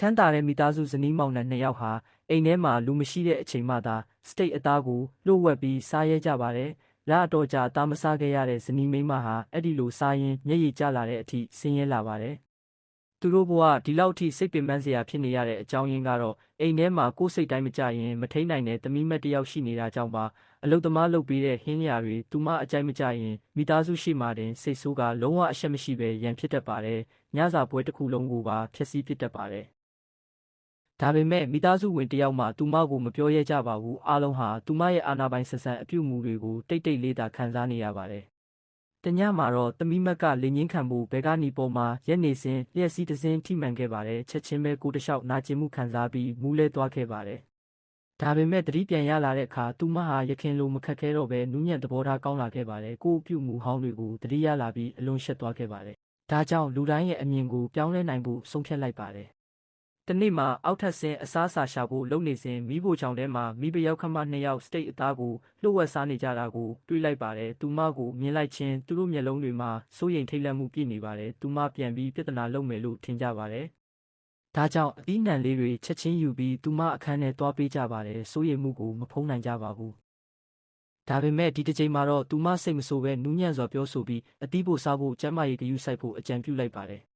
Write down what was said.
ချမ်းသာတဲ့မိသားစုဇနီးမောင်နှံ2 ယောက်ဟာအိမ်ထဲမှာလူမရှိတဲ့အချိန်မှသာစတိတ်အသားကိုလှို့ဝှက်ပြီးစားရဲကြပါတယ်။လအတော်ကြာအသားမစားခဲ့ရတဲ့ဇနီးမိန်းမဟာအဲ့ဒီလိုစားရင်မျက်ရည်ကျလာတဲ့အထိဆင်းရဲလာပါတယ်။သူတို့ဘဝဒီလောက်ထိစိတ်ပင်ပန်းစရာဖြစ်နေရတဲ့အကြောင်းရင်းကတော့အိမ်ထဲမှာကိုယ်စိတ်တိုင်းမကြရင်မထိန်နိုင်တဲ့သမီးမက်တစ်ယောက်ရှိနေတာကြောင့်ပါအလုသမားလုပ်ပြီးတဲ့ဟင်းလျာတွေသူမအကြိုက်မကြရင်မိသားစုရှိမှတင်စိတ်ဆိုးကလုံးဝအရှက်မရှိပဲရန်ဖြစ်တတ်ပါတယ်။ညစာပွဲတစ်ခုလုံးကိုပါဖျက်ဆီးပစ်တတ်ပါတယ်။ဒါပေမဲ့မိသားစုဝင်တယောက်မှသူမကိုမပြောရဲကြပါဘူးအားလုံးဟာသူမရဲ့အာဏာပိုင်ဆန်ဆန်အပြုမူတွေကိုတိတ်တိတ်လေးသာခံစားနေရပါတယ်။တညမှာတော့သမီးမက်ကလင်ငင်းခံမှုဘဲကနေပေါ်မှာရက်နေစဉ်လျှက်စီးတစင်းထိမှန်ခဲ့ပါတယ်ချက်ချင်းပဲကိုတလျှောက်နာကျင်မှုခံစားပြီးမူးလဲသွားခဲ့ပါတယ်။ဒါပေမဲ့တတိပြန်ရလာတဲ့အခါသူမဟာရခင်လိုမခက်ခဲတော့ပဲနူးညံ့သဘောထားကောင်းလာခဲ့ပါတယ်ကိုအပြုမူဟောင်းတွေကိုတတိရလာပြီးအလွန်ရှက်သွားခဲ့ပါတယ်။ဒါကြောင့်လူတိုင်းရဲ့အမြင်ကိုပြောင်းလဲနိုင်ဖို့ဆုံးဖြတ်လိုက်ပါတယ်တနေ့မှာအောက်ထပ်ဆင်းအစားအစာရှာဖို့လုပ်နေစဉ်မိဖို့ချောင်ထဲမှာမိဖယောက်ခမ2 ယောက်စတိတ်အသားကိုလှုပ်ဝက်စားနေကြတာကိုတွေ့လိုက်ပါတယ်။သူမကိုမြင်လိုက်ချင်းသူတို့မျက်လုံးတွေမှာစိုးရိမ်ထိတ်လန့်မှုပြည့်နေပါတယ်။သူမပြန်ပြီးပြဿနာလုပ်မယ်လို့ထင်ကြပါတယ်။ဒါကြောင့်အသီးနှံလေးတွေချက်ချင်းယူပြီးသူမအခန်းထဲသွားပေးကြပါတယ်။စိုးရိမ်မှုကိုမဖုံးနိုင်ကြပါဘူး။ဒါပေမဲ့ဒီတစ်ချိန်မှာတော့သူမစိတ်မဆိုးပဲနူးညံ့စွာပြောဆိုပြီးအသီးပိုစားဖို့ကျန်းမာရေးဂရုစိုက်ဖို့အကြံပြုလိုက်ပါတယ်။